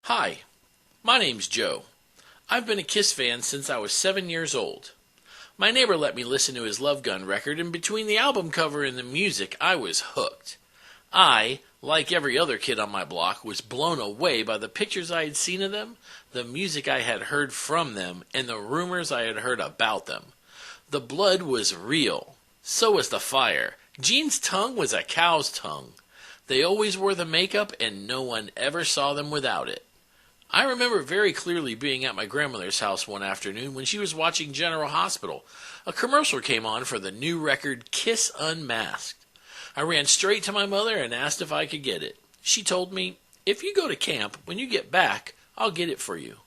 Hi, my name's Joe. I've been a Kiss fan since I was 7 years old. My neighbor let me listen to his Love Gun record, and between the album cover and the music, I was hooked. I, like every other kid on my block, was blown away by the pictures I had seen of them, the music I had heard from them, and the rumors I had heard about them. The blood was real. So was the fire. Gene's tongue was a cow's tongue. They always wore the makeup, and no one ever saw them without it. I remember very clearly being at my grandmother's house one afternoon when she was watching General Hospital. A commercial came on for the new record Kiss Unmasked. I ran straight to my mother and asked if I could get it. She told me, "If you go to camp, when you get back, I'll get it for you."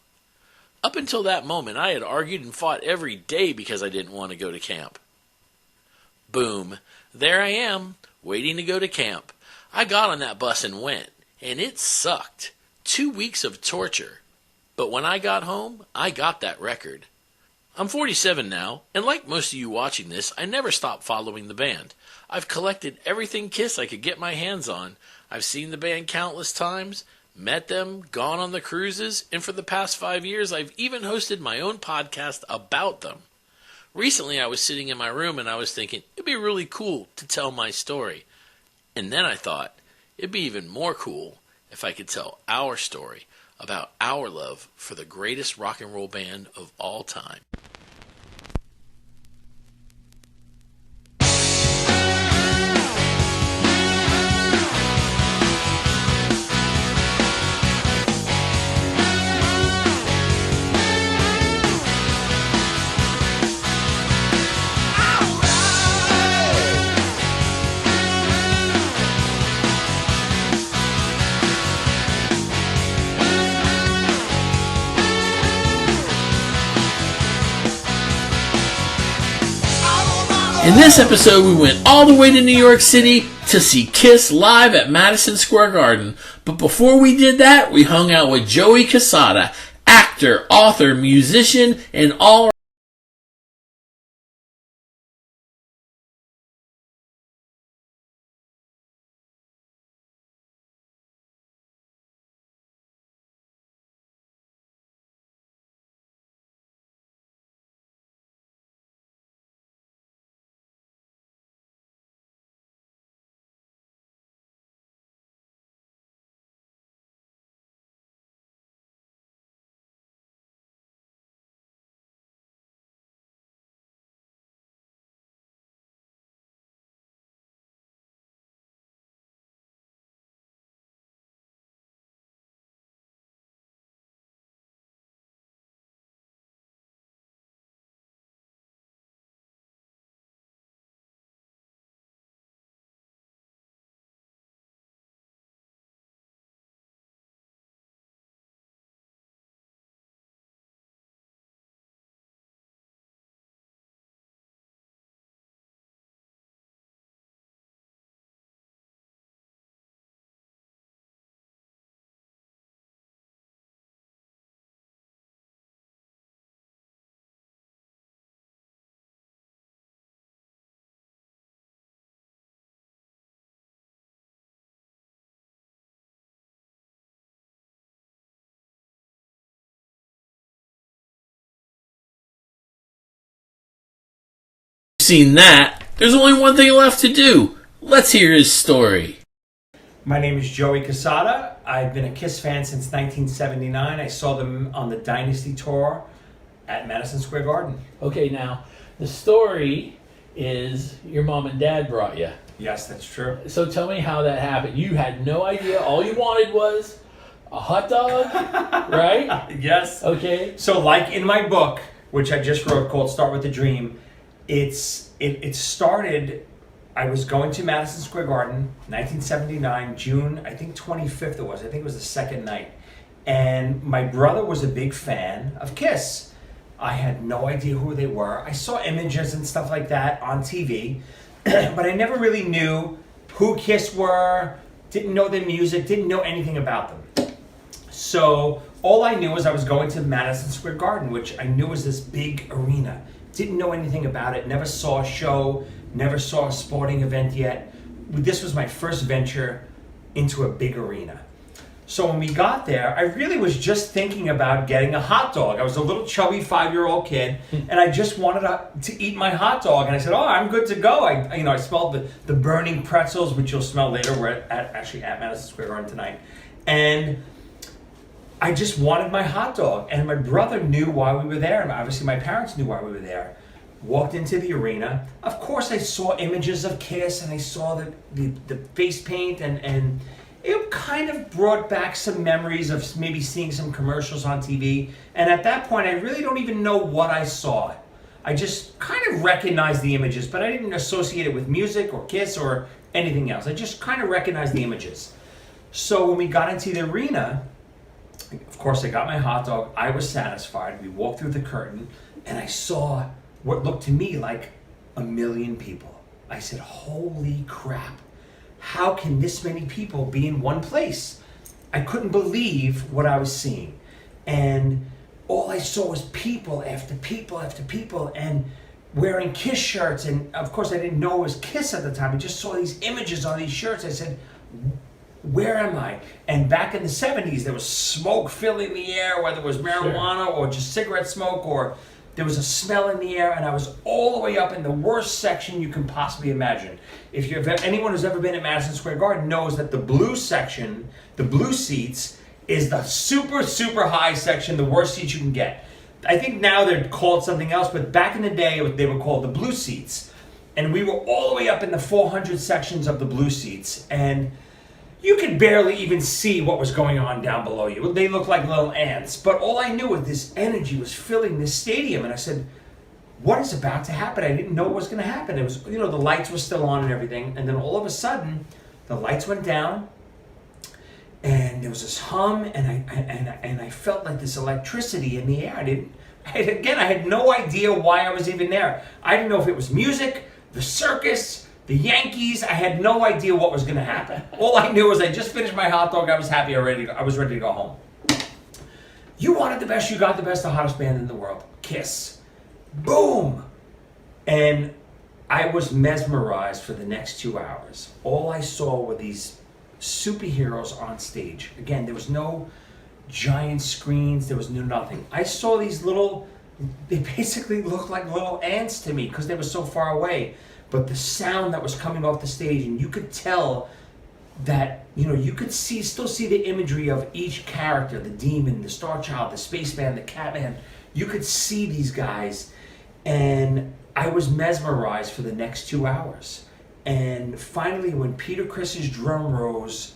Up until that moment, I had argued and fought every day because I didn't want to go to camp. Boom. There I am, waiting to go to camp. I got on that bus and went, and it sucked. 2 weeks of torture. But when I got home, I got that record. I'm 47 now, and like most of you watching this, I never stopped following the band. I've collected everything Kiss I could get my hands on. I've seen the band countless times, met them, gone on the cruises, and for the past 5 years, I've even hosted my own podcast about them. Recently, I was sitting in my room and I was thinking, it'd be really cool to tell my story. And then I thought, it'd be even more cool if I could tell our story about our love for the greatest rock and roll band of all time. In this episode, we went all the way to New York City to see Kiss live at Madison Square Garden. But before we did that, we hung out with Joey Cassata, actor, author, musician, and all. Seen that, there's only one thing left to do. Let's hear his story. My name is Joey Cassata. I've been a Kiss fan since 1979. I saw them on the Dynasty Tour at Madison Square Garden. Okay, now, the story is your mom and dad brought you. Yes, that's true. So tell me how that happened. You had no idea. All you wanted was a hot dog, right? Yes. Okay. So like in my book, which I just wrote called Start With the Dream, it started, I was going to Madison Square Garden, 1979, June, I think 25th it was. I think it was the second night. And my brother was a big fan of Kiss. I had no idea who they were. I saw images and stuff like that on TV, but I never really knew who Kiss were, didn't know their music, didn't know anything about them. So all I knew was I was going to Madison Square Garden, which I knew was this big arena. Didn't know anything about it, never saw a show, never saw a sporting event yet. This was my first venture into a big arena. So when we got there, I really was just thinking about getting a hot dog. I was a little chubby 5-year-old kid, and I just wanted to eat my hot dog. And I said, "Oh, I'm good to go." I smelled the burning pretzels, which you'll smell later. We're actually at Madison Square Garden tonight, and I just wanted my hot dog. And my brother knew why we were there, and obviously my parents knew why we were there. Walked into the arena. Of course, I saw images of Kiss, and I saw the face paint, and it kind of brought back some memories of maybe seeing some commercials on TV. And at that point, I really don't even know what I saw. I just kind of recognized the images, but I didn't associate it with music or Kiss or anything else. I just kind of recognized the images. So when we got into the arena, of course, I got my hot dog. I was satisfied. We walked through the curtain, and I saw what looked to me like 1 million people. I said, "Holy crap. How can this many people be in one place?" I couldn't believe what I was seeing. And all I saw was people after people after people, and wearing Kiss shirts. And of course, I didn't know it was Kiss at the time. I just saw these images on these shirts. I said, "Where am I?" And back in the 70s, there was smoke filling the air, whether it was marijuana or just cigarette smoke, or there was a smell in the air, and I was all the way up in the worst section you can possibly imagine. If anyone who's ever been at Madison Square Garden knows that the blue section, the blue seats, is the super, super high section, the worst seats you can get. I think now they're called something else, but back in the day, they were called the blue seats. And we were all the way up in the 400 sections of the blue seats, and you could barely even see what was going on down below you. They looked like little ants. But all I knew was this energy was filling this stadium. And I said, "What is about to happen?" I didn't know what was going to happen. It was, the lights were still on and everything. And then all of a sudden, the lights went down. And there was this hum. And I felt like this electricity in the air. I had no idea why I was even there. I didn't know if it was music, the circus, the Yankees. I had no idea what was going to happen. All I knew was I just finished my hot dog. I was happy. I was ready to go home. You wanted the best. You got the best. The hottest band in the world. Kiss. Boom. And I was mesmerized for the next 2 hours. All I saw were these superheroes on stage. Again, there was no giant screens. There was no nothing. I saw these they basically looked like little ants to me because they were so far away. But the sound that was coming off the stage, and you could tell that, you could still see the imagery of each character, the demon, the Star Child, the Spaceman, the Catman. You could see these guys, and I was mesmerized for the next 2 hours. And finally, when Peter Criss's drum rose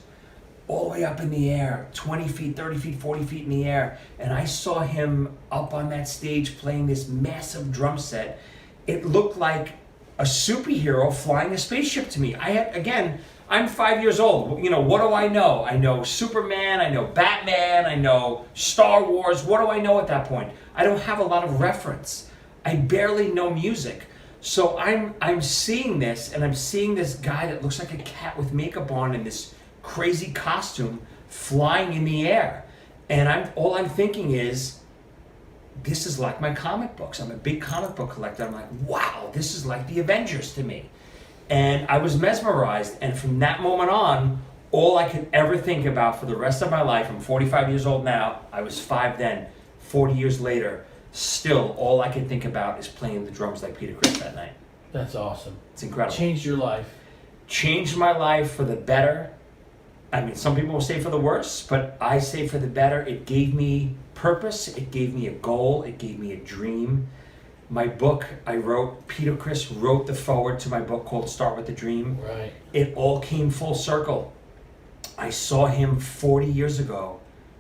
all the way up in the air, 20 feet, 30 feet, 40 feet in the air, and I saw him up on that stage playing this massive drum set, it looked like a superhero flying a spaceship to me. I'm 5 years old. What do I know? I know Superman, I know Batman, I know Star Wars. What do I know at that point? I don't have a lot of reference. I barely know music. So I'm seeing this, and I'm seeing this guy that looks like a cat with makeup on in this crazy costume flying in the air. And all I'm thinking is, this is like my comic books. I'm a big comic book collector. I'm like, wow, this is like the Avengers to me. And I was mesmerized. And from that moment on, all I could ever think about for the rest of my life, I'm 45 years old now, I was 5 then, 40 years later, still all I could think about is playing the drums like Peter Criss that night. That's awesome. It's incredible. Changed your life. Changed my life for the better. I mean, some people will say for the worse, but I say for the better. It gave me purpose. It gave me a goal. It gave me a dream. My book I wrote, Peter Criss wrote the foreword to my book called Start With the Dream. Right. It all came full circle. I saw him 40 years ago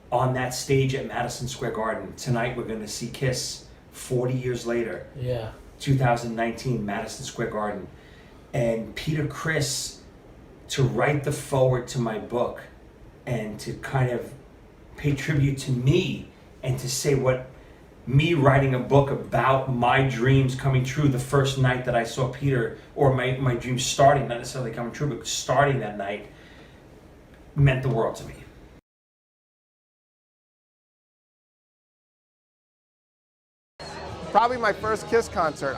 on that stage at Madison Square Garden. Tonight we're going to see Kiss 40 years later. Yeah. 2019, Madison Square Garden. And Peter Criss, to write the foreword to my book and to kind of pay tribute to me and to say what me writing a book about my dreams coming true the first night that I saw Peter, or my dreams starting, not necessarily coming true, but starting that night, meant the world to me. Probably my first Kiss concert.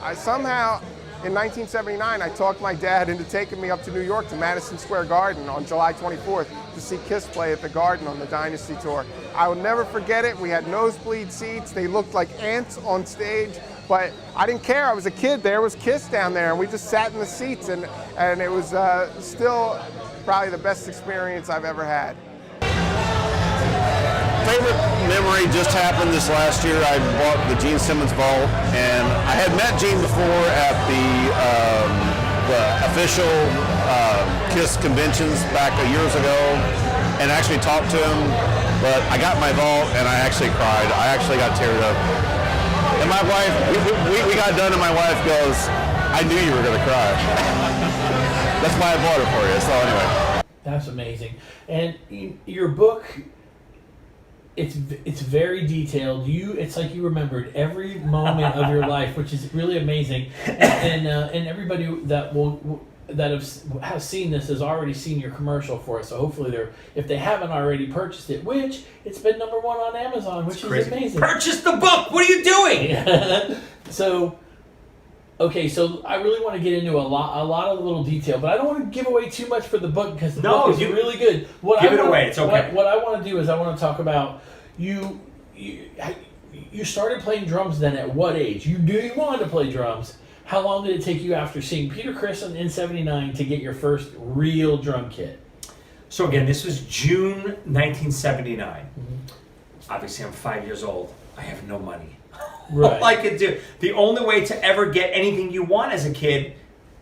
in 1979, I talked my dad into taking me up to New York to Madison Square Garden on July 24th to see Kiss play at the Garden on the Dynasty Tour. I will never forget it. We had nosebleed seats. They looked like ants on stage, but I didn't care. I was a kid. There was Kiss down there, and we just sat in the seats, and it was still probably the best experience I've ever had. Favorite memory just happened this last year. I bought the Gene Simmons vault, and I had met Gene before at the official KISS conventions back years ago, and actually talked to him. But I got my vault, and I actually cried. I actually got teared up. And my wife, we got done, and my wife goes, "I knew you were going to cry." That's why I bought it for you. So anyway. That's amazing. And your book, it's very detailed. It's like you remembered every moment of your life, which is really amazing. And everybody that has seen this has already seen your commercial for it. So hopefully if they haven't already purchased it, which it's been #1 on Amazon, which is amazing. Purchase the book. What are you doing? Okay, so I really want to get into a lot of little detail, but I don't want to give away too much for the book because the book is really good. Give it away. It's okay. What I want to do is I want to talk about you started playing drums then at what age? You knew you wanted to play drums. How long did it take you after seeing Peter Criss in '79 to get your first real drum kit? So again, this was June 1979. Mm-hmm. Obviously, I'm 5 years old. I have no money. Right. All I could do. The only way to ever get anything you want as a kid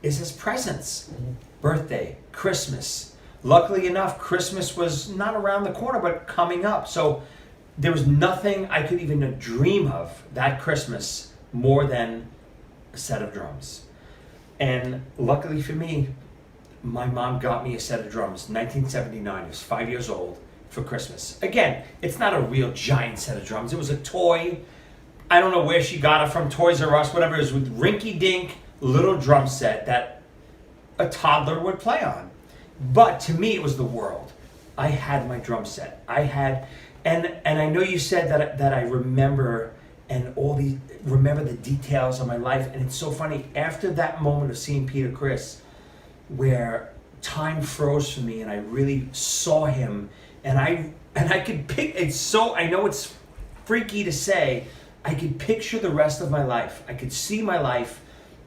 is as presents. Mm-hmm. Birthday, Christmas. Luckily enough, Christmas was not around the corner, but coming up. So there was nothing I could even dream of that Christmas more than a set of drums. And luckily for me, my mom got me a set of drums. 1979. I was 5 years old for Christmas. Again, it's not a real giant set of drums. It was a toy. I don't know where she got it from, Toys R Us, whatever. It was with rinky-dink little drum set that a toddler would play on. But to me, it was the world. I had my drum set. And I know you said that I remember remember the details of my life. And it's so funny. After that moment of seeing Peter Criss, where time froze for me and I really saw him, and I could pick. I know it's freaky to say. I could picture the rest of my life. I could see my life,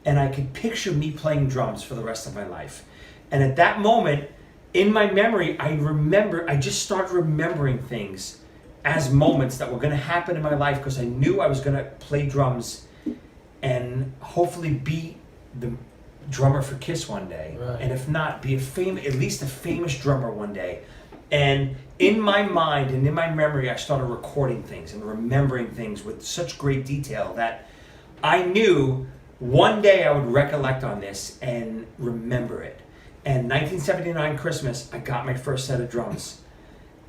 and I could picture me playing drums for the rest of my life. And at that moment, in my memory, I just started remembering things as moments that were going to happen in my life because I knew I was going to play drums and hopefully be the drummer for KISS one day. Right. And if not, be at least a famous drummer one day. And in my mind and in my memory, I started recording things and remembering things with such great detail that I knew one day I would recollect on this and remember it. And 1979 Christmas, I got my first set of drums.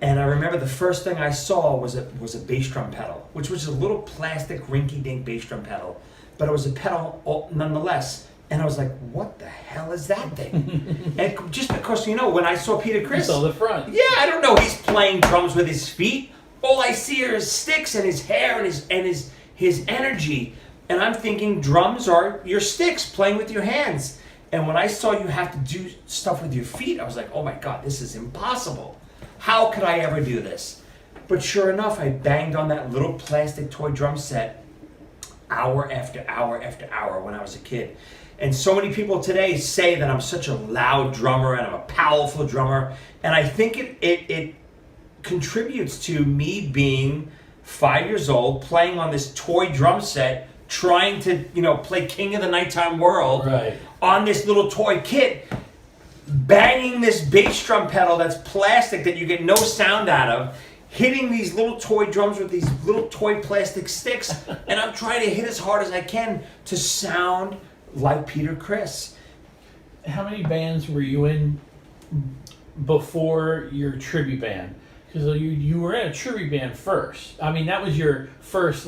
And I remember the first thing I saw was a bass drum pedal, which was a little plastic rinky-dink bass drum pedal. But it was a pedal nonetheless. And I was like, what the hell is that thing? And just because, when I saw Peter Criss. You saw the front. Yeah, I don't know. He's playing drums with his feet. All I see are his sticks and his hair and his energy. And I'm thinking drums are your sticks playing with your hands. And when I saw you have to do stuff with your feet, I was like, oh my God, this is impossible. How could I ever do this? But sure enough, I banged on that little plastic toy drum set hour after hour after hour when I was a kid. And so many people today say that I'm such a loud drummer and I'm a powerful drummer. And I think it contributes to me being 5 years old, playing on this toy drum set, trying to, play King of the Nighttime World on this little toy kit, banging this bass drum pedal that's plastic that you get no sound out of, hitting these little toy drums with these little toy plastic sticks, and I'm trying to hit as hard as I can to sound like Peter Criss. How many bands were you in before your tribute band? Because you were in a tribute band first. I mean, that was your first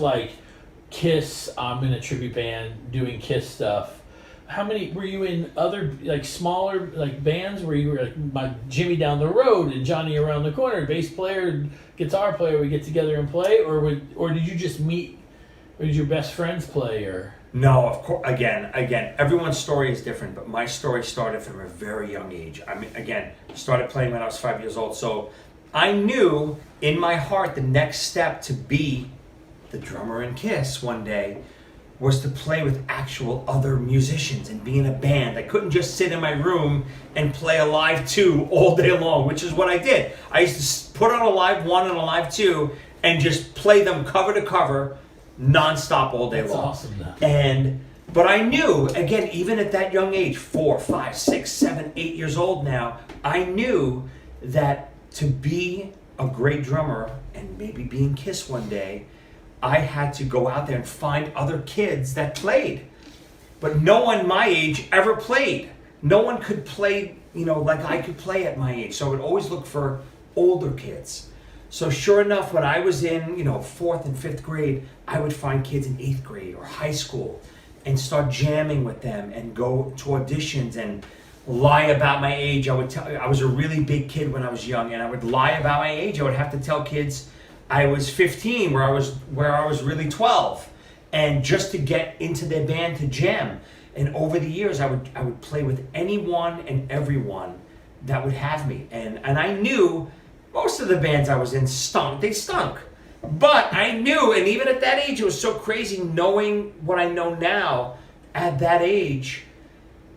KISS. I'm in a tribute band doing KISS stuff. How many were you in other smaller bands where you were like Jimmy Down the Road and Johnny Around the Corner, bass player, guitar player? We get together and play, or did you just meet Or did your best friends play? Or No, of course. Again, everyone's story is different, but my story started from a very young age. I mean, again, started playing when I was 5 years old. So I knew in my heart the next step to be the drummer in Kiss one day was to play with actual other musicians and be in a band. I couldn't just sit in my room and play a live 2 all day long, which is what I did. I used to put on a live 1 and a live 2 and just play them cover to cover, non-stop all day that's long. awesome, though. But I knew, again, even at that young age, 4, 5, 6, 7, 8 years old now, I knew that to be a great drummer and maybe be in Kiss one day, I had to go out there and find other kids that played. But no one my age ever played. No one could play, like I could play at my age. So I would always look for older kids. So sure enough, when I was in, 4th and 5th grade, I would find kids in 8th grade or high school and start jamming with them and go to auditions and lie about my age. I was a really big kid when I was young, and I would lie about my age. I would have to tell kids I was 15 where I was really 12, and just to get into their band to jam. And over the years, I would play with anyone and everyone that would have me. And I knew most of the bands I was in stunk. They stunk. But I knew, and even at that age, it was so crazy knowing what I know now at that age.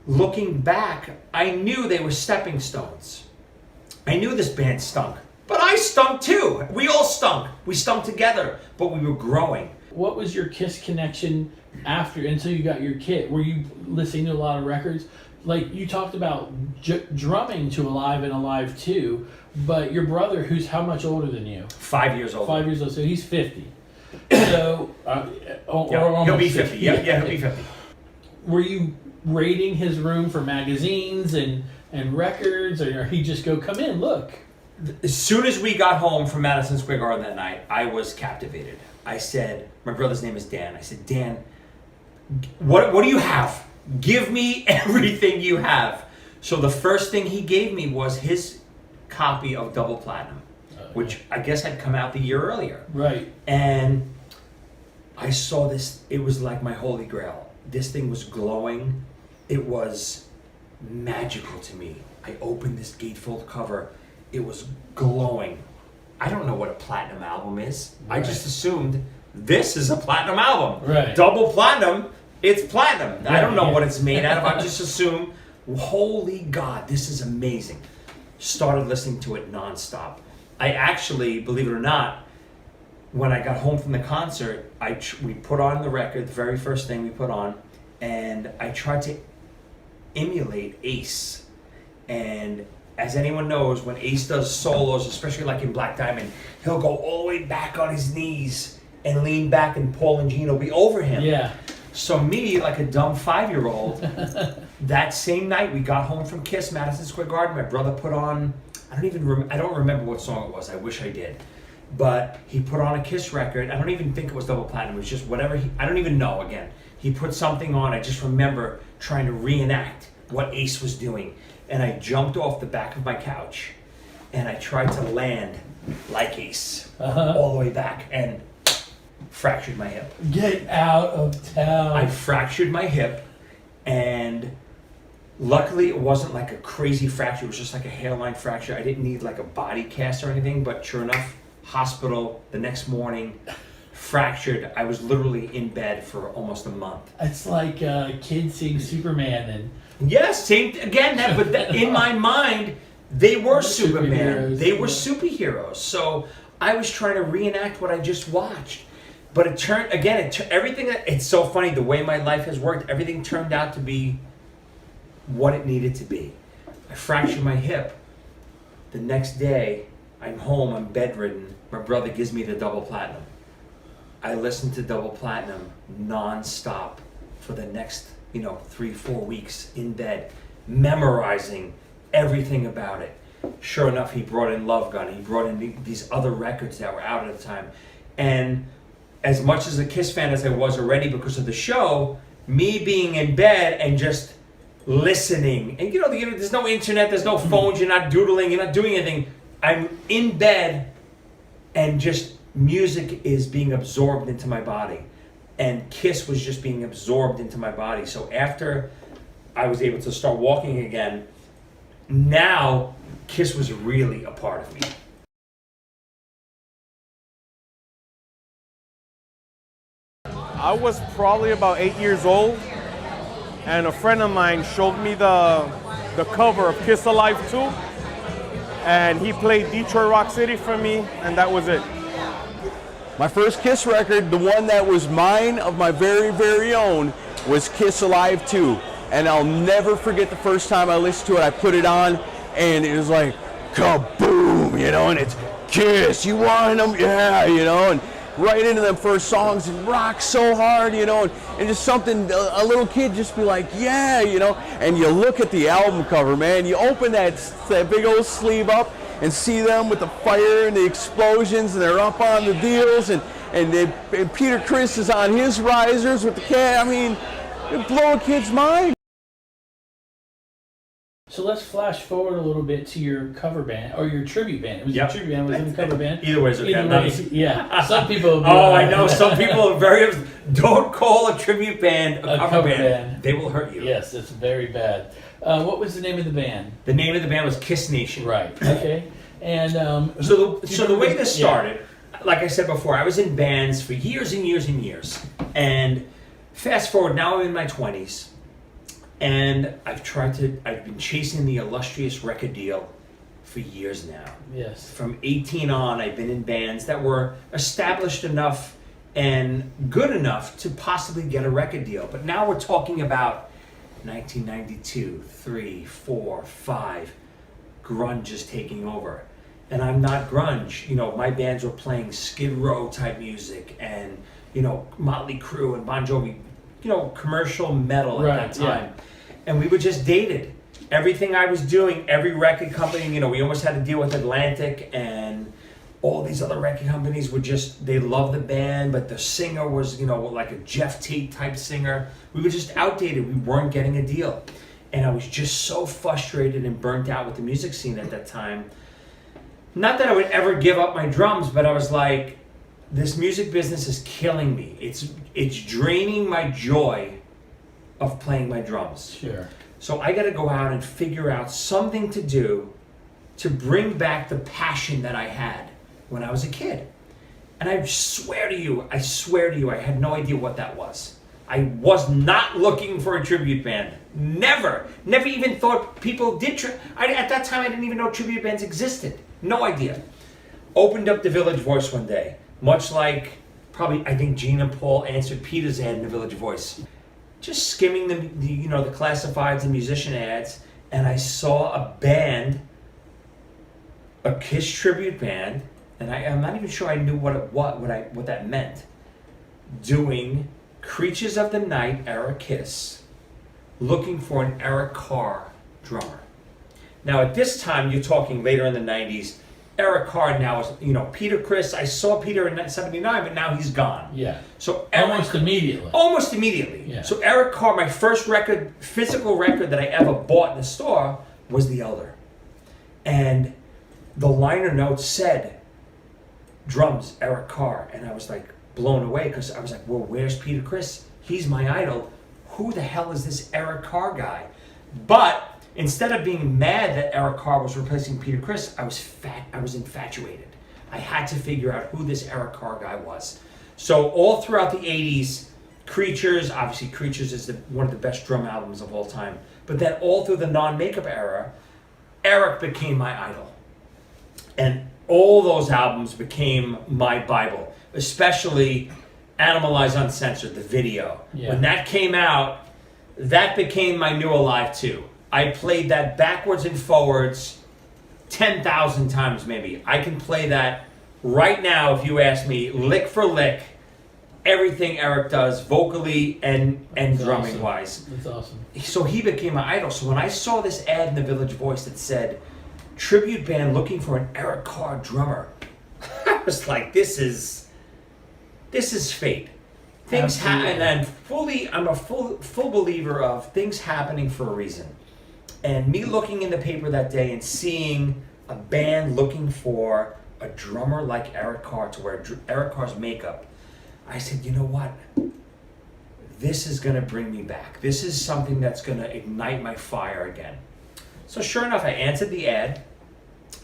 Looking back, I knew they were stepping stones. I knew this band stunk. But I stunk too. We all stunk. We stunk together, but we were growing. What was your Kiss connection until you got your kit? Were you listening to a lot of records? Like you talked about drumming to Alive and Alive 2, but your brother, who's how much older than you? 5 years old. 5 years old, so he's 50. So, he'll be 50. Yeah, he'll be 50. Were you raiding his room for magazines and records, or he just come in, look? As soon as we got home from Madison Square Garden that night, I was captivated. I said, my brother's name is Dan. I said, Dan, what do you have? Give me everything you have. So the first thing he gave me was his copy of Double Platinum, which I guess had come out the year earlier. Right. And I saw this. It was like my holy grail. This thing was glowing. It was magical to me. I opened this gatefold cover. It was glowing. I don't know what a platinum album is. Right. I just assumed this is a platinum album. Right. Double platinum, it's platinum. Right. I don't know what it's made out of. I just assumed, holy God, this is amazing. Started listening to it nonstop. I actually, believe it or not, when I got home from the concert, we put on the record, the very first thing we put on, and I tried to emulate Ace. And as anyone knows, when Ace does solos, especially like in Black Diamond, he'll go all the way back on his knees and lean back, and Paul and Gene will be over him. Yeah. So me, like a dumb 5-year-old, that same night we got home from Kiss, Madison Square Garden. My brother put on, I don't remember what song it was. I wish I did. But he put on a Kiss record. I don't even think it was Double Platinum. It was just whatever. I don't even know, again. He put something on. I just remember trying to reenact what Ace was doing. And I jumped off the back of my couch, and I tried to land like Ace, all the way back, and fractured my hip. Get out of town. I fractured my hip, and luckily it wasn't like a crazy fracture. It was just like a hairline fracture. I didn't need like a body cast or anything, but sure enough, hospital the next morning, fractured. I was literally in bed for almost a month. It's like kids seeing Superman and... Yes, same again. But in my mind, they were Superman. They were superheroes. So I was trying to reenact what I just watched. But it turned everything. It's so funny the way my life has worked. Everything turned out to be what it needed to be. I fractured my hip. The next day, I'm home. I'm bedridden. My brother gives me the Double Platinum. I listened to Double Platinum nonstop for the next 3-4 weeks in bed, memorizing everything about it. Sure enough, he brought in Love Gun. He brought in these other records that were out at the time. And as much as a Kiss fan as I was already because of the show, me being in bed and just listening, and there's no internet, there's no phones, you're not doodling, you're not doing anything. I'm in bed and just music is being absorbed into my body. and Kiss was just being absorbed into my body. So after I was able to start walking again, now Kiss was really a part of me. I was probably about 8 years old, and a friend of mine showed me the cover of Kiss Alive 2, and he played Detroit Rock City for me, and that was it. My first Kiss record, the one that was mine of my very, very own, was Kiss Alive 2. And I'll never forget the first time I listened to it. I put it on, and it was like, kaboom, you know, and it's Kiss, you want them? Yeah, you know, and right into them first songs and rock so hard, you know, and just something, a little kid just be like, yeah, you know, and you look at the album cover, man, you open that big old sleeve up and see them with the fire and the explosions, and they're up on the deals, and Peter Criss is on his risers with the cat. I mean, it blow a kid's mind. So let's flash forward a little bit to your cover band, or your tribute band. It was a tribute band, was it a cover band? Either way is okay. Either way, yeah. Some people... I know. Some people are very... Don't call a tribute band a cover band. They will hurt you. Yes, it's very bad. What was the name of the band? The name of the band was Kiss Nation. Right. Okay. And so the way this started, like I said before, I was in bands for years and years and years. And fast forward, now I'm in my 20s. And I've been chasing the illustrious record deal for years now. Yes. From 18 on, I've been in bands that were established enough and good enough to possibly get a record deal. But now we're talking about 1992, 3, 4, 5, grunge is taking over. And I'm not grunge. You know, my bands were playing Skid Row type music and, you know, Motley Crue and Bon Jovi, you know, commercial metal at that time. Yeah. And we were just dated. Everything I was doing, every record company, you know, we almost had to deal with Atlantic and all these other record companies were just, they loved the band, but the singer was, you know, like a Jeff Tate type singer. We were just outdated. We weren't getting a deal. And I was just so frustrated and burnt out with the music scene at that time. Not that I would ever give up my drums, but I was like, this music business is killing me. It's draining my joy of playing my drums. Sure. So I got to go out and figure out something to do to bring back the passion that I had when I was a kid. And I swear to you, I had no idea what that was. I was not looking for a tribute band. Never even thought people did. At that time, I didn't even know tribute bands existed. No idea. Opened up the Village Voice one day, much like probably I think Gene and Paul answered Peter's ad in the Village Voice. Just skimming the classifieds and musician ads, and I saw a band, a Kiss tribute band, and I'm not even sure I knew what that meant. Doing Creatures of the Night era Kiss, looking for an Eric Carr drummer. Now at this time, you're talking later in the 90s, Eric Carr now is, you know, Peter Criss, I saw Peter in 79, but now he's gone. Yeah. So almost immediately. Almost immediately. Yeah. So Eric Carr, my first record, physical record that I ever bought in the store was The Elder. And the liner notes said, drums, Eric Carr. And I was like blown away because I was like, well, where's Peter Criss? He's my idol. Who the hell is this Eric Carr guy? But instead of being mad that Eric Carr was replacing Peter Criss, I was infatuated. I had to figure out who this Eric Carr guy was. So all throughout the 80s, Creatures, obviously Creatures is one of the best drum albums of all time. But then all through the non-makeup era, Eric became my idol. And all those albums became my Bible, especially Animalize Uncensored, the video. Yeah. When that came out, that became my new Alive 2. I played that backwards and forwards 10,000 times maybe. I can play that right now if you ask me, lick for lick, everything Eric does vocally and drumming wise. That's awesome. So he became my idol. So when I saw this ad in the Village Voice that said, tribute band looking for an Eric Carr drummer, I was like, this is fate. Things happen, and I'm a full believer of things happening for a reason. And me looking in the paper that day and seeing a band looking for a drummer like Eric Carr to wear Eric Carr's makeup, I said, you know what? this is going to bring me back. This is something that's going to ignite my fire again. So sure enough, I answered the ad,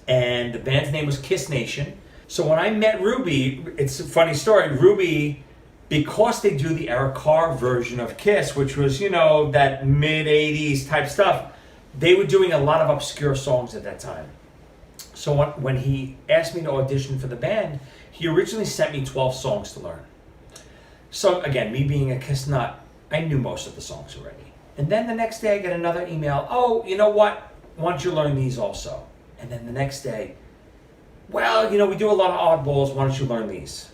and the band's name was Kiss Nation. So when I met Ruby, it's a funny story. Ruby, because they do the Eric Carr version of Kiss, which was, that mid-'80s type stuff, they were doing a lot of obscure songs at that time. So when he asked me to audition for the band, he originally sent me 12 songs to learn. So again, me being a Kiss nut, I knew most of the songs already. And then the next day I get another email, oh, you know what? Why don't you learn these also? And then the next day, well, we do a lot of oddballs, why don't you learn these?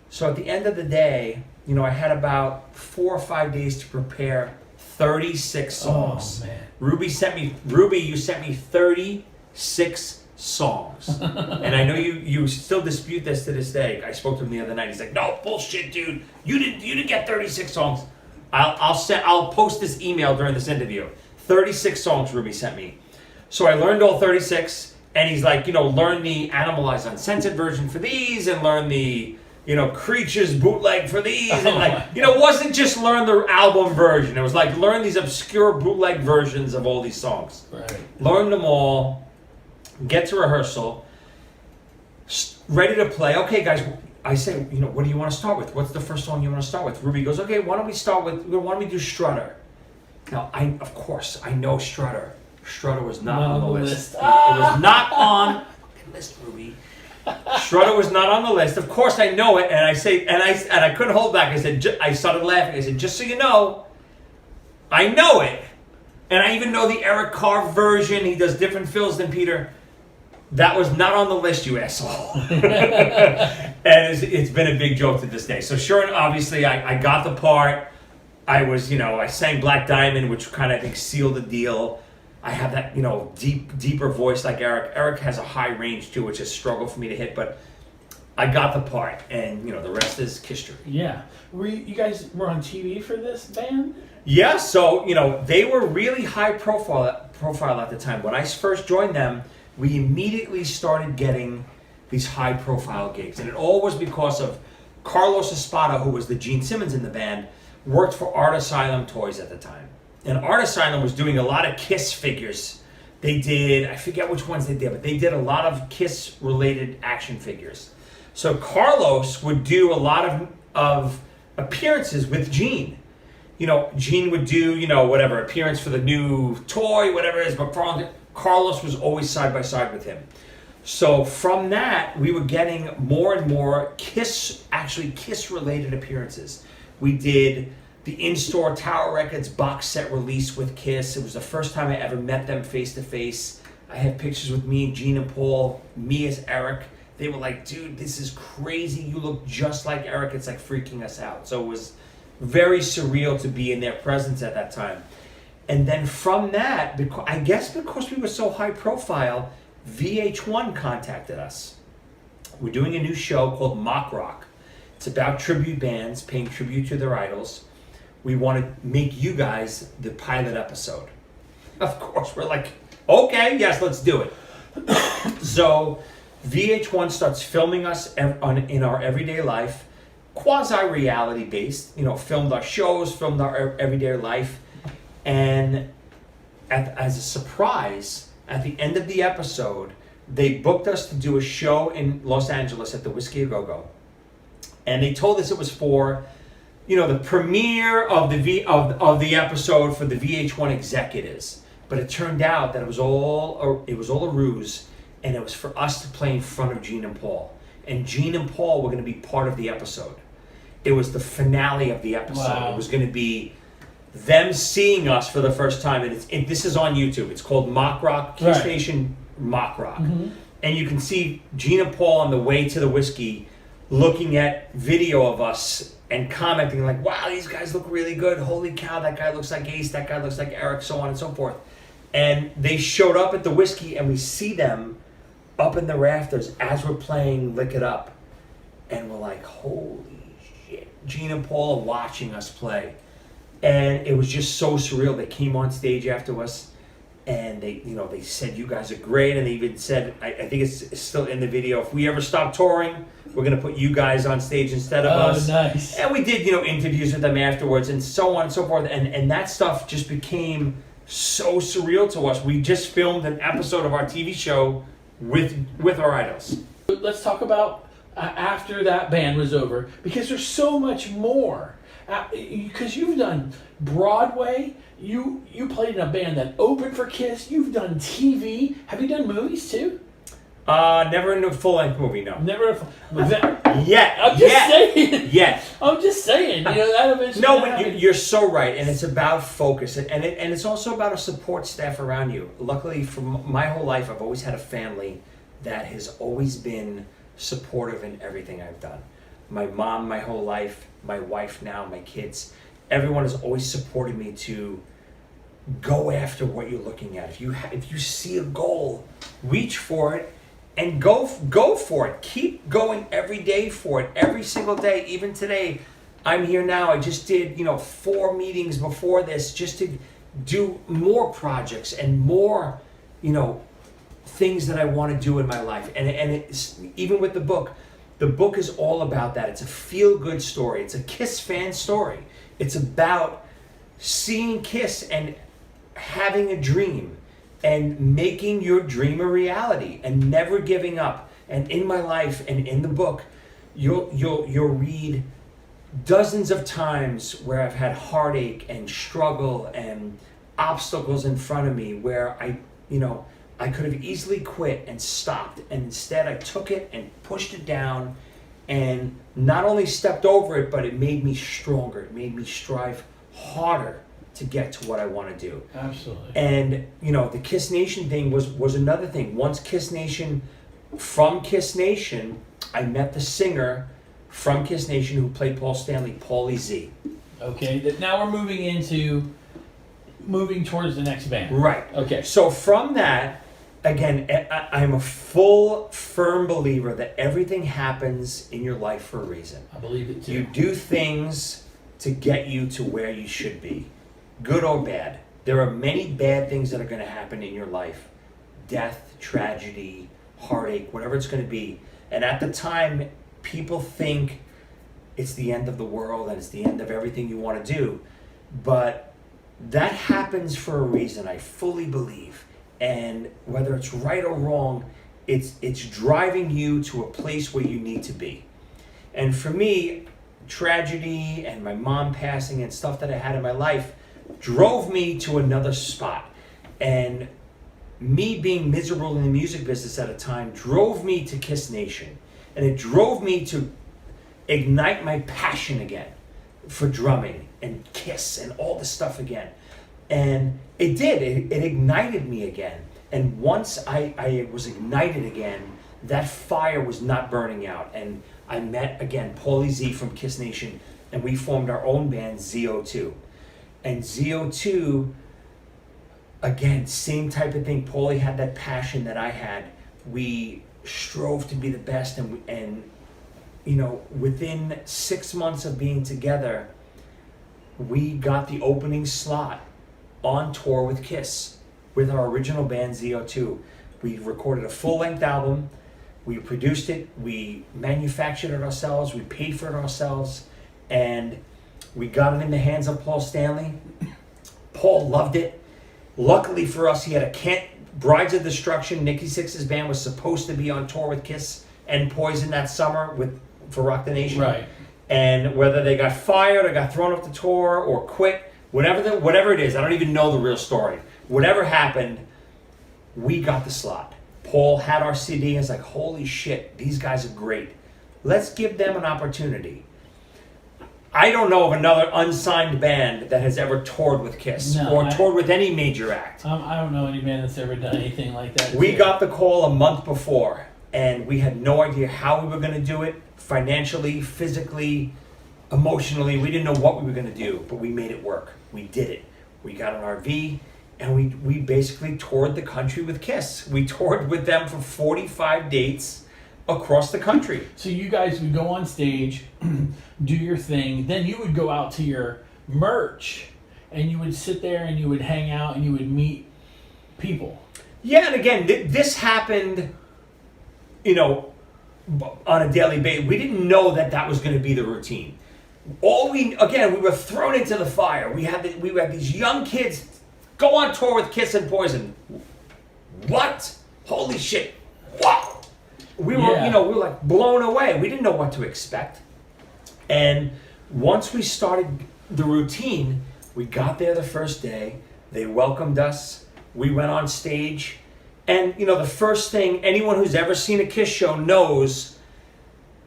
So at the end of the day, I had about 4 or 5 days to prepare 36 songs. Oh, man. Ruby, you sent me 36 songs. And I know you still dispute this to this day. I spoke to him the other night. He's like, no, bullshit, dude. You didn't get 36 songs. I'll post this email during this interview. 36 songs Ruby sent me. So I learned all 36, and he's like, learn the Animalized Uncensored version for these, and learn the, Creatures bootleg for these, and it wasn't just learn the album version. It was like learn these obscure bootleg versions of all these songs. Right. Learn them all. Get to rehearsal. Ready to play. Okay, guys. I say, what do you want to start with? What's the first song you want to start with? Ruby goes, okay, why don't we do Strutter? Now, of course, I know Strutter. Strutter was not on the list. It was not on the list, Ruby. Strutter was not on the list. Of course, I know it, and I couldn't hold back. I started laughing. I said, just so you know, I know it, and I even know the Eric Carr version. He does different fills than Peter. That was not on the list, you asshole. And it's been a big joke to this day. So sure, and obviously, I got the part. I was, I sang Black Diamond, which kind of, I think, sealed the deal. I have that, deeper voice like Eric. Eric has a high range, too, which is a struggle for me to hit. But I got the part, and, the rest is history. Yeah. You guys were on TV for this band? Yeah, so, they were really high profile at the time. When I first joined them, we immediately started getting these high-profile gigs. And it all was because of Carlos Espada, who was the Gene Simmons in the band, worked for Art Asylum Toys at the time. And Art Asylum was doing a lot of Kiss figures. They did, I forget which ones they did, but they did a lot of Kiss-related action figures. So Carlos would do a lot of appearances with Gene. Gene would do, whatever, appearance for the new toy, whatever it is, but Carlos was always side by side with him. So from that, we were getting more and more Kiss-related appearances. We did the in-store Tower Records box set release with Kiss. It was the first time I ever met them face-to-face. I have pictures with me, Gene and Paul, me as Eric. They were like, dude, this is crazy. You look just like Eric. It's like freaking us out. So it was very surreal to be in their presence at that time. And then from that, because we were so high profile, VH1 contacted us. We're doing a new show called Mock Rock. It's about tribute bands paying tribute to their idols. We want to make you guys the pilot episode. Of course, we're like, okay, yes, let's do it. So VH1 starts filming us in our everyday life, quasi-reality based, filmed our shows, filmed our everyday life. And as a surprise, at the end of the episode, they booked us to do a show in Los Angeles at the Whiskey A Go-Go. And they told us it was for, the premiere of the episode for the VH1 executives. But it turned out that it was all a ruse, and it was for us to play in front of Gene and Paul. And Gene and Paul were going to be part of the episode. It was the finale of the episode. Wow. It was going to be them seeing us for the first time, and this is on YouTube. It's called Mock Rock, Kiss Nation Mock Rock. Mm-hmm. And you can see Gene and Paul on the way to the whiskey looking at video of us and commenting like, wow, these guys look really good. Holy cow, that guy looks like Ace, that guy looks like Eric, so on and so forth. And they showed up at the whiskey, and we see them up in the rafters as we're playing Lick It Up. And we're like, holy shit. Gene and Paul are watching us play. And it was just so surreal. They came on stage after us, and they said you guys are great, and they even said, I think it's still in the video, if we ever stop touring, we're gonna put you guys on stage instead of us. Nice. And we did interviews with them afterwards, and so on and so forth, and that stuff just became so surreal to us. We just filmed an episode of our TV show with our idols. Let's talk about after that band was over, because there's so much more. Because you've done Broadway, you played in a band that opened for Kiss. You've done TV. Have you done movies too? Never in a full-length movie, no. Never. Yeah. I'm just saying. Yeah. I'm just saying. That eventually. No, but you're so right, and it's about focus, and it's also about a support staff around you. Luckily, for my whole life, I've always had a family that has always been supportive in everything I've done. My mom, my whole life, my wife now, my kids, everyone has always supported me to go after what you're looking at. If you see a goal, reach for it and go for it. Keep going every day for it, every single day. Even today, I'm here now. I just did 4 meetings before this just to do more projects and more things that I want to do in my life. And it's even with the book. The book is all about that. It's a feel-good story. It's a Kiss fan story. It's about seeing Kiss and having a dream and making your dream a reality and never giving up. And in my life and in the book, you'll read dozens of times where I've had heartache and struggle and obstacles in front of me where I could have easily quit and stopped, and instead I took it and pushed it down and not only stepped over it, but it made me stronger. It made me strive harder to get to what I want to do. Absolutely. And, the Kiss Nation thing was another thing. Once from Kiss Nation, I met the singer from Kiss Nation who played Paul Stanley, Paulie Z. Okay, now we're moving towards the next band. Right. Okay. So from that, again, I'm a firm believer that everything happens in your life for a reason. I believe it too. You do things to get you to where you should be, good or bad. There are many bad things that are going to happen in your life. Death, tragedy, heartache, whatever it's going to be. And at the time, people think it's the end of the world and it's the end of everything you want to do. But that happens for a reason, I fully believe. And whether it's right or wrong, it's driving you to a place where you need to be. And for me, tragedy and my mom passing and stuff that I had in my life drove me to another spot. And me being miserable in the music business at a time drove me to Kiss Nation. And it drove me to ignite my passion again for drumming and Kiss and all this stuff again. And it did. It ignited me again. And once I was ignited again, that fire was not burning out. And I met, again, Paulie Z from Kiss Nation, and we formed our own band, ZO2. And ZO2, again, same type of thing. Paulie had that passion that I had. We strove to be the best, and within 6 months of being together, we got the opening slot on tour with Kiss with our original band ZO2. We recorded a full-length album, we produced it, we manufactured it ourselves, we paid for it ourselves, and we got it in the hands of Paul Stanley. Paul loved it. Luckily for us, he had Brides of Destruction, Nikki Sixx's band, was supposed to be on tour with Kiss and Poison that summer for Rock the Nation. Right. And whether they got fired or got thrown off the tour or quit, whatever it is, I don't even know the real story. Whatever happened, we got the slot. Paul had our CD and was like, holy shit, these guys are great. Let's give them an opportunity. I don't know of another unsigned band that has ever toured with Kiss toured with any major act. I don't know any band that's ever done anything like that. We got the call a month before, and we had no idea how we were going to do it, financially, physically, emotionally. We didn't know what we were going to do, but we made it work. We did it. We got an RV, and we basically toured the country with Kiss. We toured with them for 45 dates across the country. So you guys would go on stage, do your thing, then you would go out to your merch, and you would sit there and you would hang out and you would meet people. Yeah, and again, this happened, on a daily basis. We didn't know that was going to be the routine. We were thrown into the fire. We had these young kids go on tour with Kiss and Poison. What? Holy shit! Wow! We were, we were like blown away. We didn't know what to expect. And once we started the routine, we got there the first day. They welcomed us. We went on stage. And, the first thing anyone who's ever seen a Kiss show knows,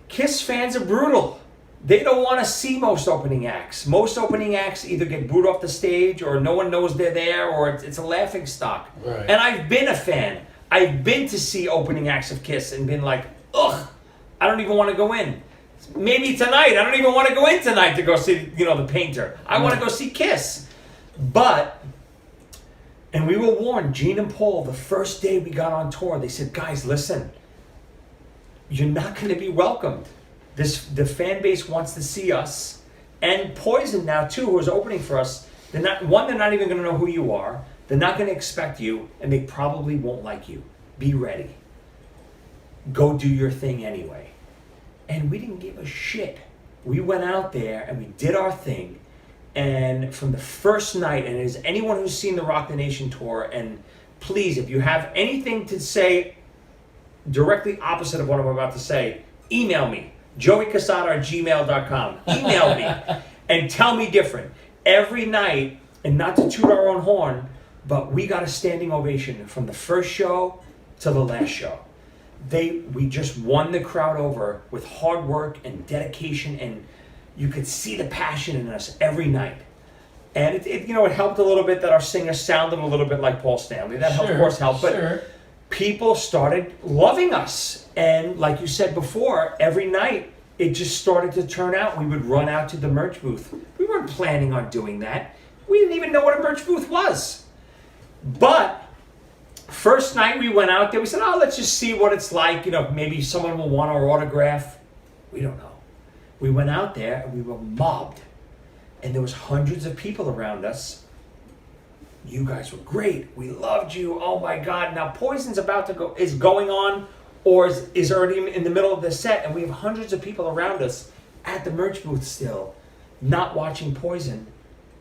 Kiss fans are brutal. They don't want to see most opening acts. Most opening acts either get booed off the stage or no one knows they're there or it's a laughing stock. Right. And I've been a fan. I've been to see opening acts of Kiss and been like, ugh, I don't even want to go in. Maybe tonight, I don't even want to go in tonight to go see, the Painter. I want to go see Kiss. And we were warned, Gene and Paul, the first day we got on tour, they said, guys, listen, you're not going to be welcomed. The fan base wants to see us. And Poison now, too, who is opening for us, they're not even going to know who you are. They're not going to expect you, and they probably won't like you. Be ready. Go do your thing anyway. And we didn't give a shit. We went out there and we did our thing. And from the first night, and as anyone who's seen the Rock the Nation tour, and please, if you have anything to say directly opposite of what I'm about to say, email me, joeycassata@gmail.com. Email me and tell me different. Every night, and not to toot our own horn, but we got a standing ovation from the first show to the last show. We just won the crowd over with hard work and dedication, and you could see the passion in us every night. And it helped a little bit that our singer sounded a little bit like Paul Stanley. That of course helped, but people started loving us. And like you said before, every night it just started to turn out. We would run out to the merch booth. We weren't planning on doing that. We didn't even know what a merch booth was. But first night we went out there, we said, let's just see what it's like. Maybe someone will want our autograph. We don't know. We went out there and we were mobbed. And there was hundreds of people around us. You guys were great. We loved you. Oh my God. Now Poison's is going on or is already in the middle of the set. And we have hundreds of people around us at the merch booth still, not watching Poison,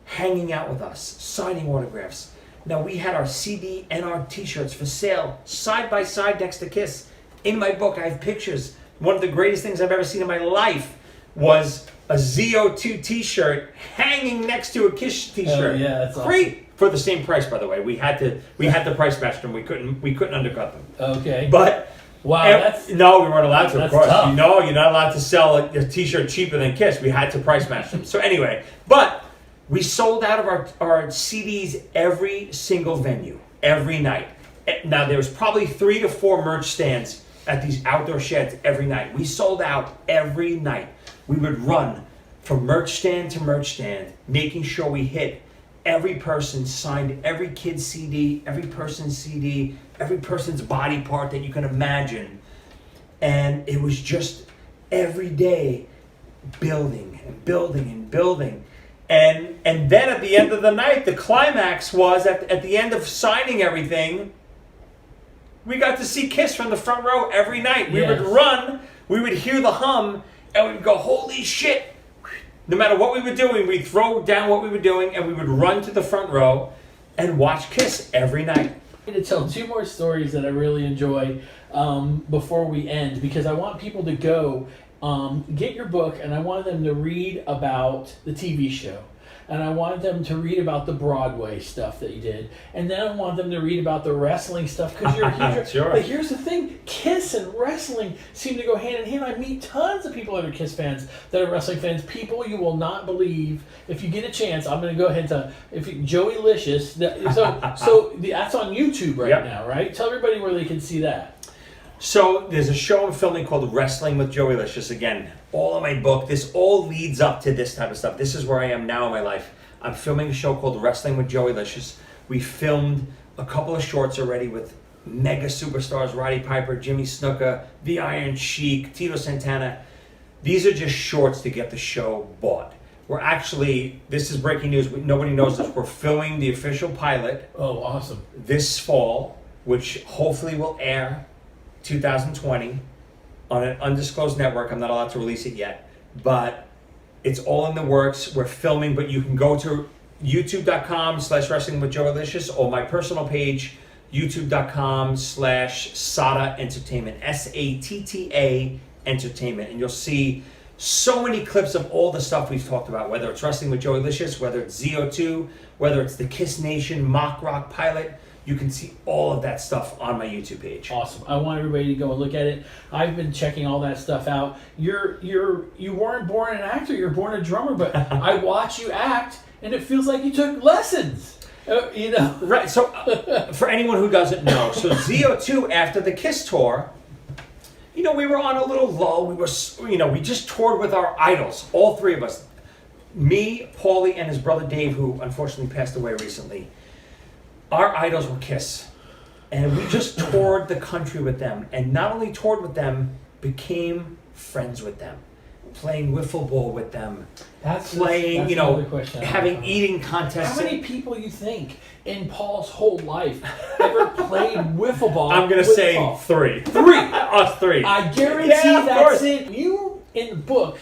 hanging out with us, signing autographs. Now we had our CD and our t-shirts for sale side by side next to Kiss. In my book, I have pictures. One of the greatest things I've ever seen in my life was a ZO2 t-shirt hanging next to a Kiss t-shirt. Oh, yeah, that's awesome. Great. For the same price, by the way. We had to price match them. We couldn't undercut them. Okay. But wow, no, we weren't allowed to, of course. Tough. You're not allowed to sell a t-shirt cheaper than Kiss. We had to price match them. So anyway, but we sold out of our CDs every single venue, every night. Now, there was probably 3 to 4 merch stands at these outdoor sheds every night. We sold out every night. We would run from merch stand to merch stand, making sure we hit every person, signed every kid's CD, every person's CD, every person's body part that you can imagine. And it was just every day building and building and building. And then at the end of the night, the climax was at the end of signing everything, we got to see Kiss from the front row every night. We would run, we would hear the hum, and we would go, holy shit. No matter what we were doing, we'd throw down what we were doing, and we would run to the front row and watch Kiss every night. I'm going to tell 2 more stories that I really enjoy before we end, because I want people to go get your book, and I want them to read about the TV show. And I wanted them to read about the Broadway stuff that you did. And then I want them to read about the wrestling stuff, because you're a huge... Sure. But here's the thing. Kiss and wrestling seem to go hand in hand. I meet tons of people that are Kiss fans, that are wrestling fans. People you will not believe. If you get a chance, I'm going to go ahead and tell... Joey Licious... So that's on YouTube right now, right? Tell everybody where they can see that. So there's a show I'm filming called Wrestling with Joey Licious. Again, all in my book. This all leads up to this type of stuff. This is where I am now in my life. I'm filming a show called Wrestling with Joey Licious. We filmed a couple of shorts already with mega superstars, Roddy Piper, Jimmy Snuka, The Iron Sheik, Tito Santana. These are just shorts to get the show bought. we're actually, this is breaking news, nobody knows this, we're filming the official pilot Oh, awesome. this fall, which hopefully will air 2020 on an undisclosed network. I'm not allowed to release it yet, but it's all in the works. We're filming, but you can go to youtube.com/wrestling with Joe Alicious or my personal page, youtube.com/SATA Entertainment, SATTA Entertainment, and you'll see so many clips of all the stuff we've talked about, whether it's Wrestling with Joe Alicious, whether it's ZO2, whether it's the Kiss Nation Mock Rock pilot. You can see all of that stuff on my YouTube page. Awesome. I want everybody to go and look at it. I've been checking all that stuff out. You weren't born an actor, you're born a drummer, but I watch you act and it feels like you took lessons. You know. Right. So for anyone who doesn't know, so ZO2 after the Kiss tour, you know, we were on a little lull. We just toured with our idols, all three of us. Me, Paulie, and his brother Dave, who unfortunately passed away recently. Our idols were Kiss. And we just toured the country with them. And not only toured with them, became friends with them. Playing wiffle ball with them. That's Playing, question. having eating contests. How many people you think in Paul's whole life ever played wiffle ball? I'm going to say Paul? three. Us three. I guarantee Yeah, of that's course. it. You, in the book,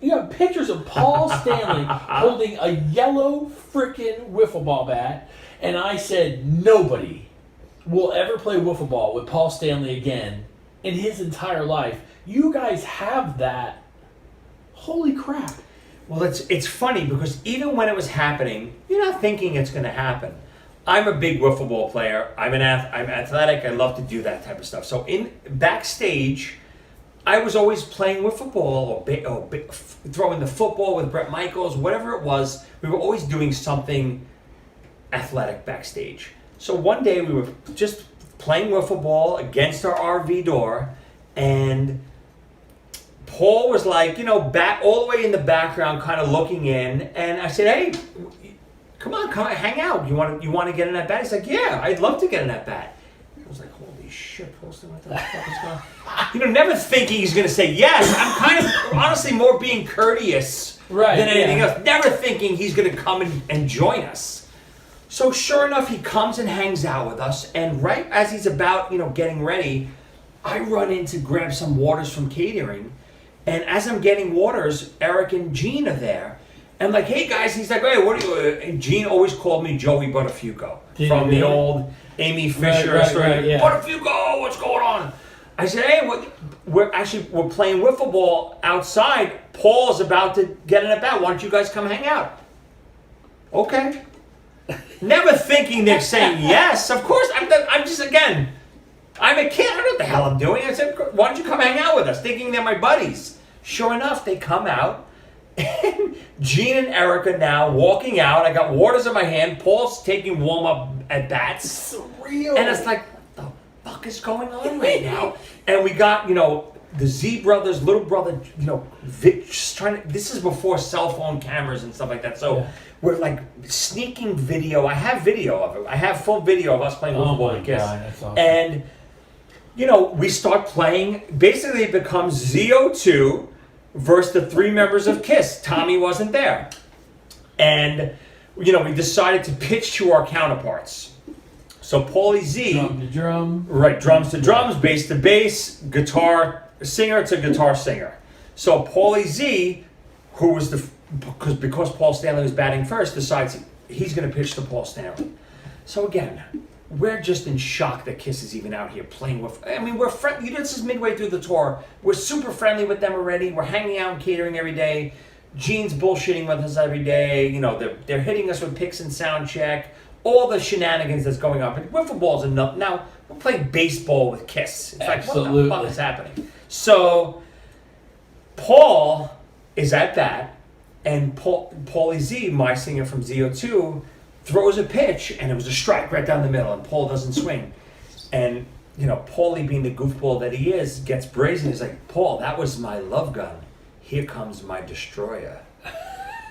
you have pictures of Paul Stanley holding a yellow frickin' wiffle ball bat, and I said nobody will ever play wiffle ball with Paul Stanley again in his entire life. You guys have that. Holy crap. Well, it's funny because even when it was happening, you're not thinking it's going to happen. I'm a big wiffle ball player. I'm athletic. I love to do that type of stuff. So in backstage, I was always playing wiffle ball or throwing the football with Bret Michaels, whatever it was. We were always doing something athletic backstage. So one day we were just playing wiffle ball against our RV door, and Paul was like, back all the way in the background, kind of looking in, and I said, "Hey, come on, hang out. You want to get in that bat?" He's like, "Yeah, I'd love to get in that bat." I was like, "Holy shit, Paulson, what the fuck is going on?" Never thinking he's going to say yes. I'm kind of honestly more being courteous than anything else. Never thinking he's going to come and join us. So sure enough, he comes and hangs out with us, and right as he's about, getting ready, I run in to grab some waters from catering. And as I'm getting waters, Eric and Gene are there. And I'm like, "Hey guys," he's like, "Hey, what are you?" And Gene always called me Joey Buttafuoco from the old Amy Fisher story. Yeah. "Buttafuoco, what's going on?" I said, "Hey, we're playing wiffle ball outside. Paul is about to get in a bat. Why don't you guys come hang out?" Okay. Never thinking they're saying yes. Of course, I'm just, again, I'm a kid. I don't know what the hell I'm doing. I said, "Why don't you come hang out with us?" Thinking they're my buddies. Sure enough, they come out. And Gene and Eric are now walking out. I got waters in my hand. Paul's taking warm-up at bats. Surreal. And it's like, what the fuck is going on right now? And we got, the Z brothers, little brother, Vic, just trying to, this is before cell phone cameras and stuff like that. So we're like sneaking video. I have video of it. I have full video of us playing wiffle ball with Kiss. That's awesome. And, we start playing. Basically, it becomes ZO2 versus the three members of Kiss. Tommy wasn't there. And, we decided to pitch to our counterparts. So Paulie Z. Drum to drum. Right, drums to drums, bass to bass, guitar singer to guitar singer. So Paulie Z, who was because Paul Stanley was batting first, decides he's going to pitch to Paul Stanley. So again, we're just in shock that Kiss is even out here playing with. I mean, we're friendly. This is midway through the tour. We're super friendly with them already. We're hanging out and catering every day. Gene's bullshitting with us every day. They're hitting us with picks and sound check. All the shenanigans that's going on. But wiffle ball's enough. Now, we're playing baseball with Kiss. It's like, what the fuck is happening? So, Paul is at bat, and Paulie Z, my singer from ZO2, throws a pitch, and it was a strike right down the middle, and Paul doesn't swing. And, Paulie, being the goofball that he is, gets brazen. He's like, "Paul, that was my love gun. Here comes my destroyer."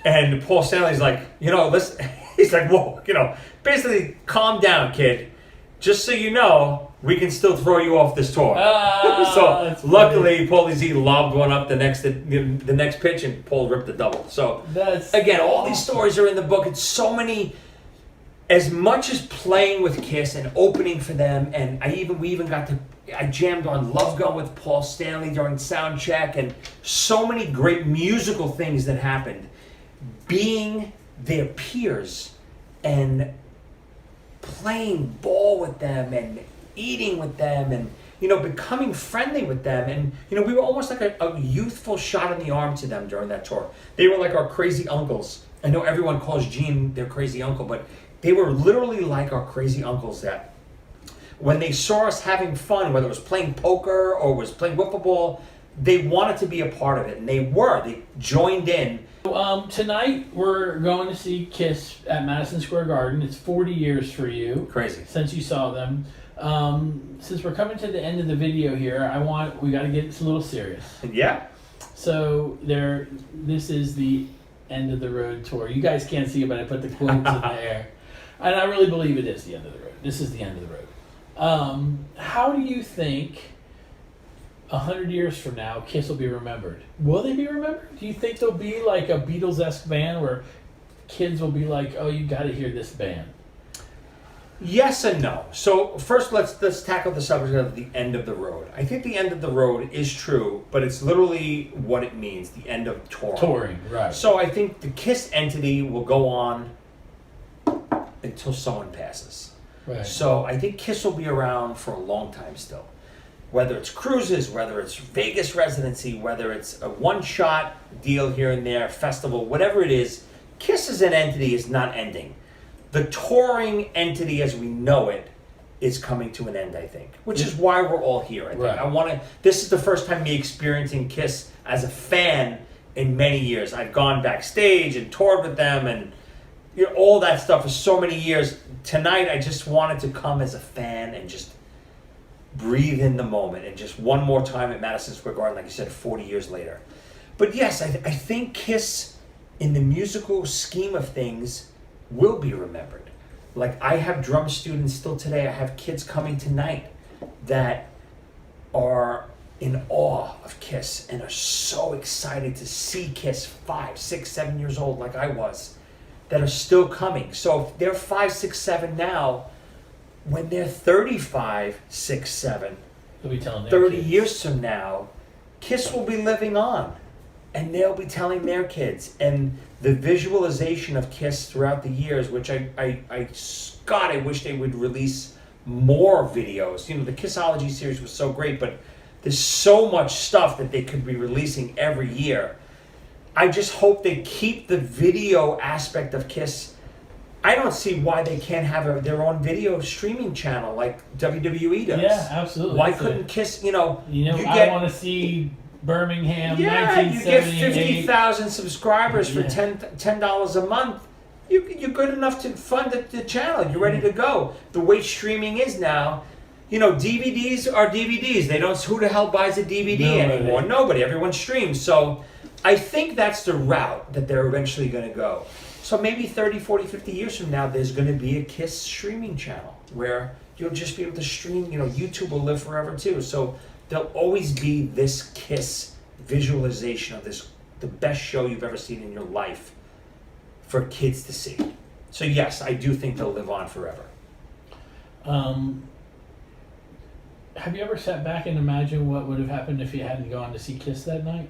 And Paul Stanley's like, listen, he's like, "Whoa, basically, calm down, kid." just so you know, we can still throw you off this tour. So that's luckily, Paulie Z lobbed one up the next pitch, and Paul ripped the double. So That's again, all these stories are in the book. It's so many. As much as playing with Kiss and opening for them, and we even got to. I jammed on Love Gun with Paul Stanley during sound check, and so many great musical things that happened. Being their peers and playing ball with them and eating with them and becoming friendly with them, and we were almost like a youthful shot in the arm to them during that tour. They were like our crazy uncles. I know everyone calls Gene their crazy uncle, but they were literally like our crazy uncles that when they saw us having fun, whether it was playing poker or was playing wiffle ball, they wanted to be a part of it, and they joined in. Tonight we're going to see Kiss at Madison Square Garden. It's 40 years for you. Crazy. Since you saw them. Since we're coming to the end of the video here, we got to get a little serious. Yeah. So this is the end of the road tour. You guys can't see it, but I put the quotes in the air. And I really believe it is the end of the road. This is the end of the road. How do you think 100 years from now Kiss will be remembered? Will they be remembered? Do you think they'll be like a Beatles-esque band where kids will be like, oh, you got to hear this band? Yes and no. So first, let's tackle the subject of the end of the road. I think the end of the road is true, but it's literally what it means, the end of touring. Touring, right. So I think the Kiss entity will go on until someone passes. Right. So I think Kiss will be around for a long time still. Whether it's cruises, whether it's Vegas residency, whether it's a one-shot deal here and there, festival, whatever it is, Kiss as an entity is not ending. The touring entity as we know it is coming to an end, I think, which is why we're all here. I think Right. This is the first time me experiencing Kiss as a fan in many years. I've gone backstage and toured with them and all that stuff for so many years. Tonight, I just wanted to come as a fan and just breathe in the moment and just one more time at Madison Square Garden, like you said, 40 years later. But yes, I think Kiss, in the musical scheme of things, will be remembered. Like, I have drum students still today. I have kids coming tonight that are in awe of Kiss and are so excited to see Kiss 5, 6, 7 years old like I was, that are still coming. So if they're 5, 6, 7 now, when they're 35, 6, 7, They'll be telling their 30 kids. years from now, Kiss will be living on. And they'll be telling their kids. And the visualization of Kiss throughout the years, which God, I wish they would release more videos. The Kissology series was so great, but there's so much stuff that they could be releasing every year. I just hope they keep the video aspect of Kiss. I don't see why they can't have their own video streaming channel like WWE does. Yeah, absolutely. Why couldn't Kiss, I want to see Birmingham, yeah, you get 1978. 50,000 subscribers for $10 a month. You're good enough to fund the channel. You're ready to go. The way streaming is now, DVDs are DVDs. They don't. Who the hell buys a DVD anymore? Nobody. Everyone streams. So I think that's the route that they're eventually going to go. So maybe 30, 40, 50 years from now, there's going to be a Kiss streaming channel where you'll just be able to stream. YouTube will live forever too. So there'll always be this Kiss visualization of the best show you've ever seen in your life for kids to see. So yes, I do think they'll live on forever. Have you ever sat back and imagined what would have happened if you hadn't gone to see Kiss that night?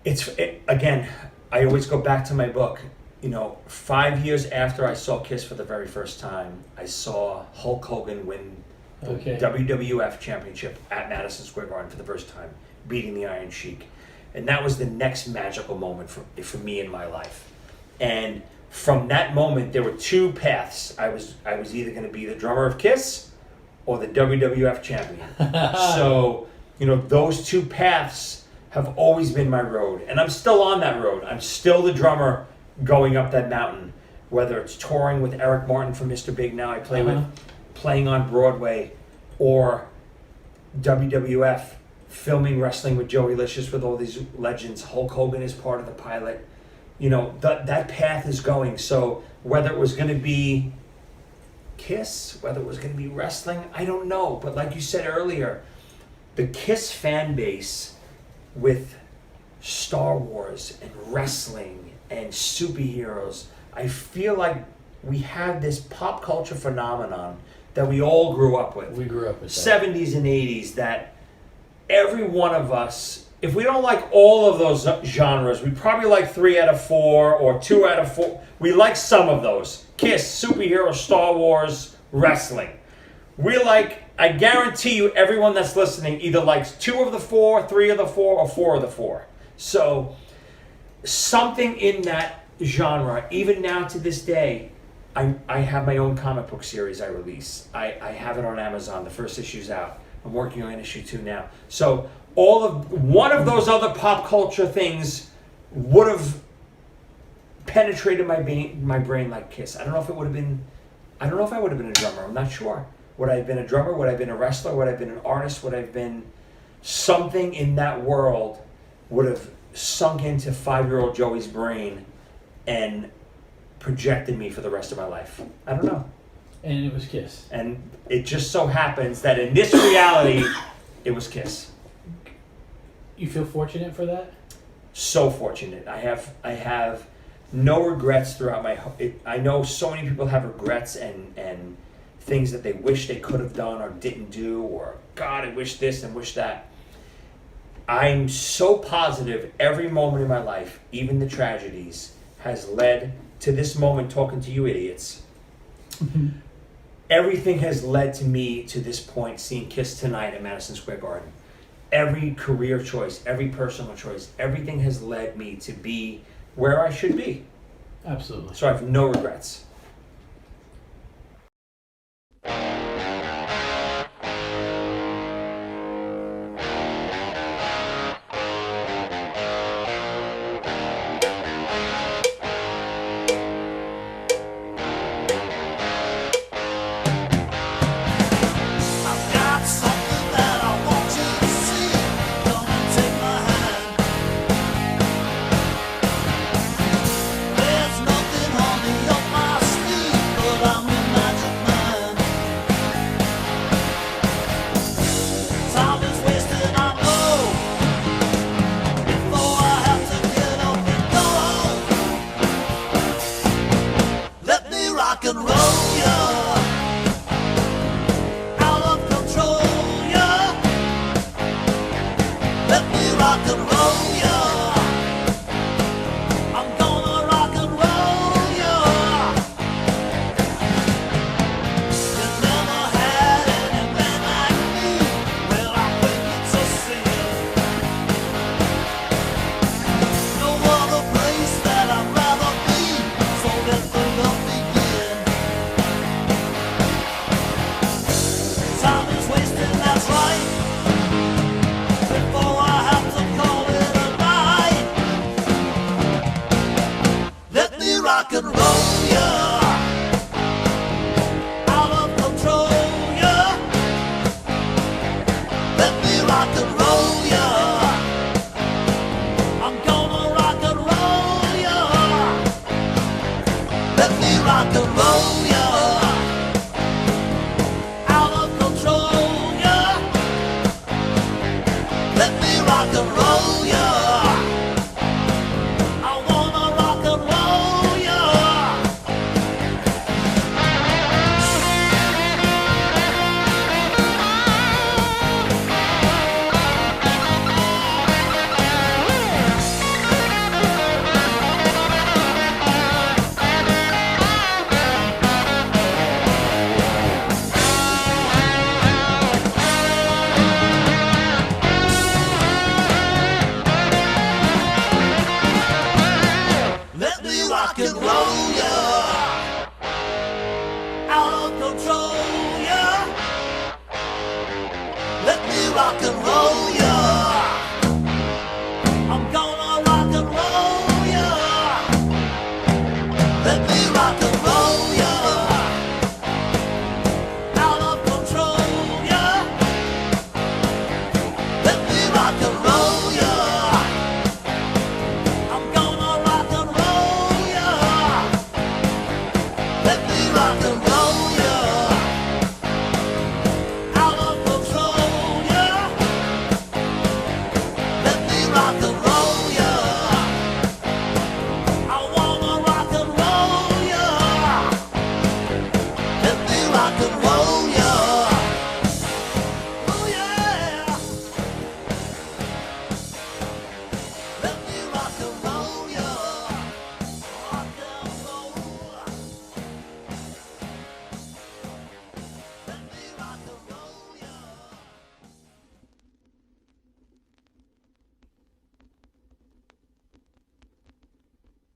Again, I always go back to my book. 5 years after I saw Kiss for the very first time, I saw Hulk Hogan win the WWF Championship at Madison Square Garden for the first time, beating the Iron Sheik. And that was the next magical moment for me in my life. And from that moment, there were two paths. I was either going to be the drummer of Kiss or the WWF champion. So, those two paths have always been my road. And I'm still on that road. I'm still the drummer going up that mountain. Whether it's touring with Eric Martin from Mr. Big now I play with, playing on Broadway, or WWF, filming wrestling with Joey Licious with all these legends. Hulk Hogan is part of the pilot. That path is going. So whether it was going to be Kiss, whether it was going to be wrestling, I don't know. But like you said earlier, the Kiss fan base with Star Wars and wrestling and superheroes, I feel like we have this pop culture phenomenon that we all grew up with. We grew up with that. 70s and 80s, that every one of us, if we don't like all of those genres, we probably like 3 out of 4 or 2 out of 4. We like some of those. Kiss, superhero, Star Wars, wrestling. We like, I guarantee you, everyone that's listening either likes 2 of the 4, 3 of the 4, or 4 of the 4. So something in that genre, even now to this day, I have my own comic book series I release. I have it on Amazon. The first issue's out. I'm working on issue 2 now. So one of those other pop culture things would have penetrated my brain like Kiss. I don't know if I would have been a drummer. I'm not sure. Would I have been a drummer? Would I have been a wrestler? Would I have been an artist? Would I have been something in that world would have sunk into 5-year-old Joey's brain and projected me for the rest of my life. I don't know. And it was Kiss. And it just so happens that in this reality, it was Kiss. You feel fortunate for that? So fortunate. I have no regrets throughout I know so many people have regrets and things that they wish they could have done or didn't do, or God, I wish this and wish that. I'm so positive every moment in my life, even the tragedies, has led to this moment talking to you idiots. Everything has led to me to this point, seeing Kiss tonight at Madison Square Garden. Every career choice, every personal choice, everything has led me to be where I should be. Absolutely. So I have no regrets.